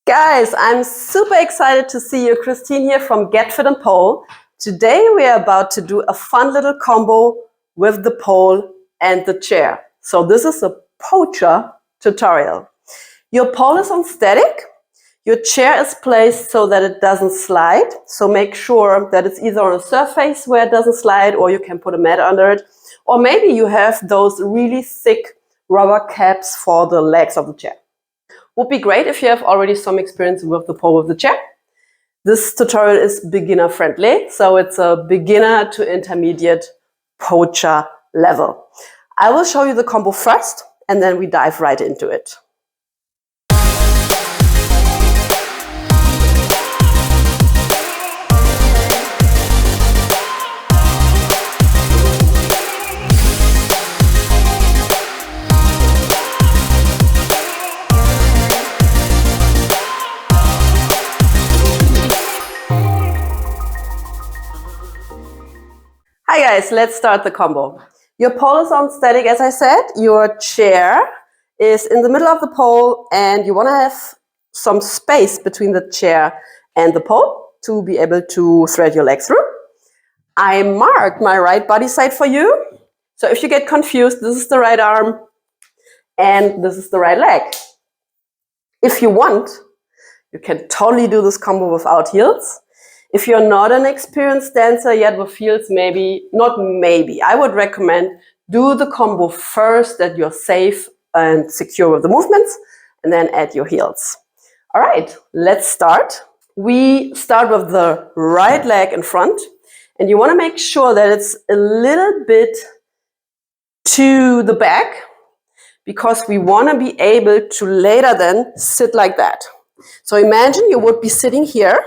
Guys, I'm super excited to see you. Christine here from Get Fit and Pole. Today we are about to do a fun little combo with the pole and the chair. So this is a PO-CHA tutorial. Your pole is on static. Your chair is placed so that it doesn't slide. So make sure that it's either on a surface where it doesn't slide, or you can put a mat under it. Or maybe you have those really thick rubber caps for the legs of the chair. Would be great if you have already some experience with the pole with the chair. This tutorial is beginner friendly, so it's a beginner to intermediate PO-CHA level. I will show you the combo first, and then we dive right into it. Hi guys, let's start the combo. Your pole is on static, as I said. Your chair is in the middle of the pole, and you want to have some space between the chair and the pole to be able to thread your leg through. I marked my right body side for you. So if you get confused, this is the right arm and this is the right leg. If you want, you can totally do this combo without heels. If you're not an experienced dancer yet with heels, I would recommend do the combo first, that you're safe and secure with the movements, and then add your heels. All right, let's start. We start with the right leg in front, and you want to make sure that it's a little bit to the back, because we want to be able to later then sit like that. So imagine you would be sitting here.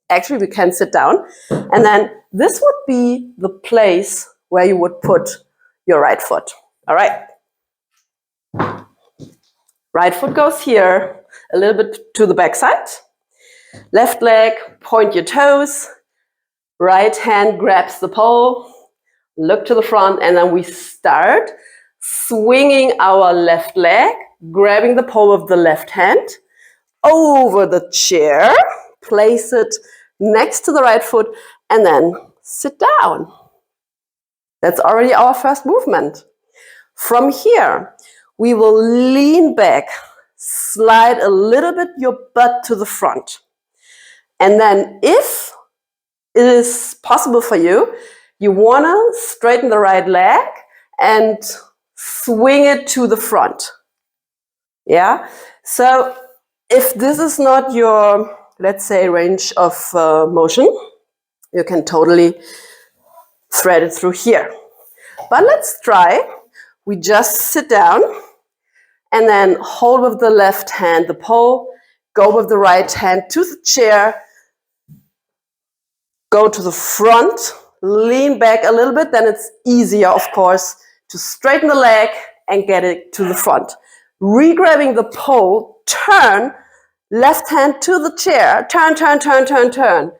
Actually, we can sit down, and then this would be the place where you would put your right foot. All right. Right foot goes here, a little bit to the back side. Left leg, point your toes. Right hand grabs the pole. Look to the front, and then we start swinging our left leg, grabbing the pole with the left hand over the chair. Place it next to the right foot, and then sit down. That's already our first movement. From here, we will lean back, slide a little bit your butt to the front. And then if it is possible for you, you want to straighten the right leg and swing it to the front. Yeah? So if this is not your, let's say, range of motion, you can totally thread it through here. But let's try. We just sit down and then hold with the left hand the pole, go with the right hand to the chair, go to the front, lean back a little bit, then it's easier, of course, to straighten the leg and get it to the front. Re-grabbing the pole, turn, left hand to the chair, turn, turn, turn, turn, turn.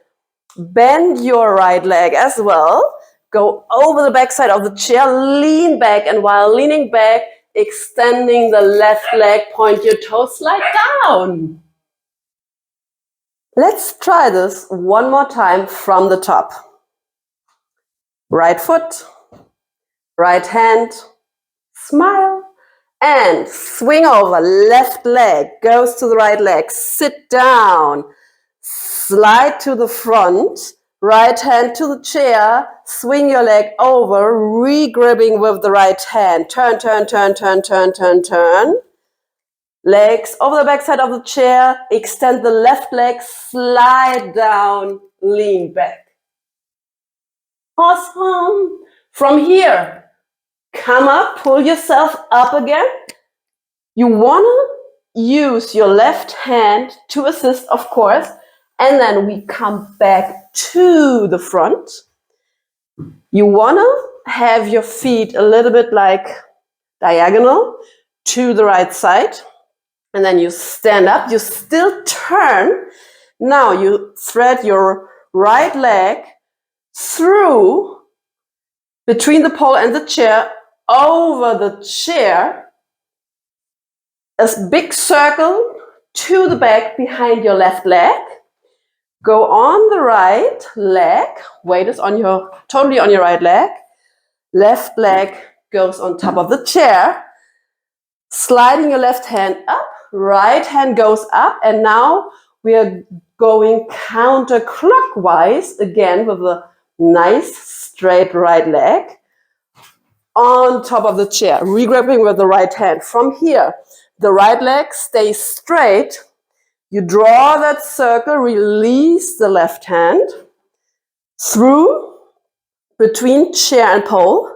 Bend your right leg as well. Go over the back side of the chair, lean back, and while leaning back, extending the left leg, point your toes, slide down. Let's try this one more time from the top. Right foot, right hand, smile. And swing over, left leg goes to the right leg, sit down, slide to the front, right hand to the chair, swing your leg over, re-gripping with the right hand, turn, turn, turn, turn, turn, turn, turn. Legs over the back side of the chair, extend the left leg, slide down, lean back. Awesome. From here, come up, pull yourself up again. You want to use your left hand to assist, of course, and then we come back to the front. You want to have your feet a little bit like diagonal to the right side, and then you stand up, you still turn. Now you thread your right leg through between the pole and the chair, over the chair, a big circle to the back behind your left leg. Go on the right leg. Weight is on totally on your right leg. Left leg goes on top of the chair. Sliding your left hand up, right hand goes up, and now we are going counterclockwise again with a nice straight right leg on top of the chair, re-grabbing with the right hand. From here, the right leg stays straight. You draw that circle, release the left hand through, between chair and pole,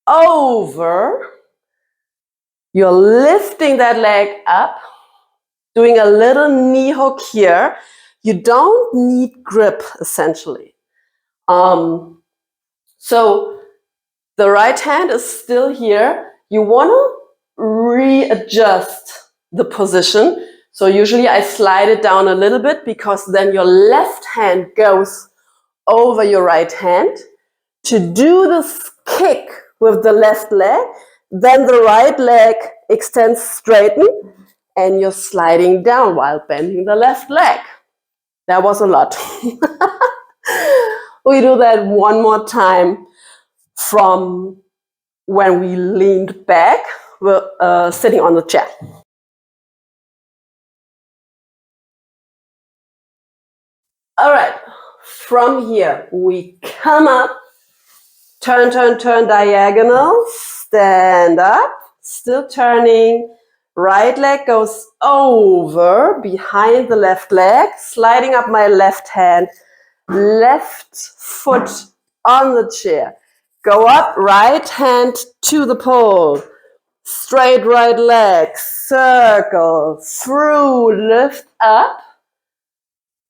over. You're lifting that leg up, doing a little knee hook here. You don't need grip, essentially. So the right hand is still here. You want to readjust the position. So usually I slide it down a little bit because then your left hand goes over your right hand. To do this kick with the left leg, then the right leg extends straighten and you're sliding down while bending the left leg. That was a lot. We do that one more time from when we leaned back, sitting on the chair. All right, from here we come up, turn, turn, turn, diagonal, stand up, still turning. Right leg goes over, behind the left leg, sliding up my left hand, left foot on the chair. Go up, right hand to the pole. Straight right leg, circle, through, lift up.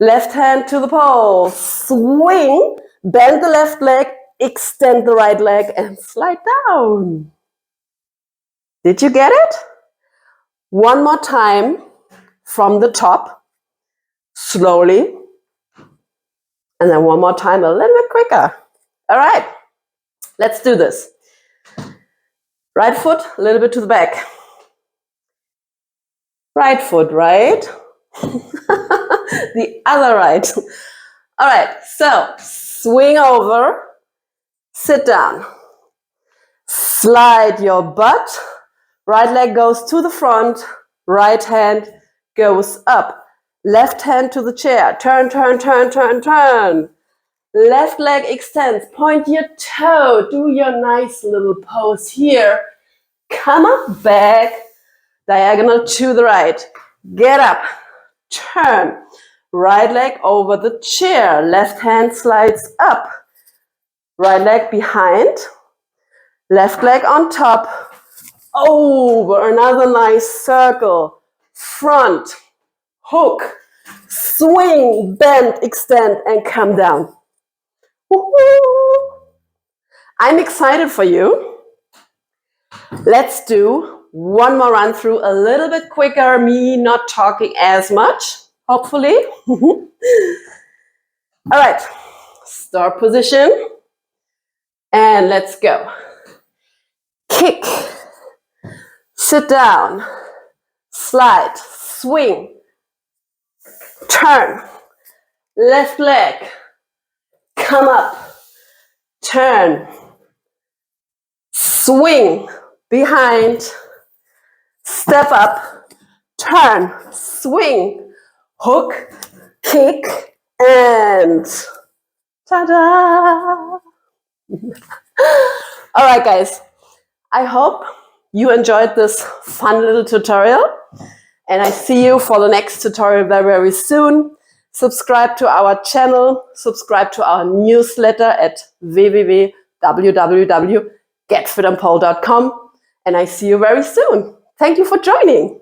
Left hand to the pole, swing, bend the left leg, extend the right leg and slide down. Did you get it? One more time from the top, slowly. And then one more time, a little bit quicker. All right, let's do this. Right foot, a little bit to the back. Right foot, right. The other right. All right, so swing over, sit down. Slide your butt. Right leg goes to the front, right hand goes up. Left hand to the chair. Turn, turn, turn, turn, turn. Left leg extends. Point your toe. Do your nice little pose here. Come up, back. Diagonal to the right. Get up. Turn. Right leg over the chair. Left hand slides up. Right leg behind. Left leg on top. Over. Another nice circle. Front. Hook. Swing. Bend. Extend. And come down. Woo-hoo. I'm excited for you. Let's do one more run through, a little bit quicker, me not talking as much, hopefully. All right, start position, and let's go. Kick, sit down, slide, swing, turn, left leg, come up, turn, swing, behind, step up, turn, swing, hook, kick, and ta-da! All right, guys, I hope you enjoyed this fun little tutorial, and I see you for the next tutorial very, very soon. Subscribe to our channel, subscribe to our newsletter at www.getfitandpole.com, and I see you very soon. Thank you for joining.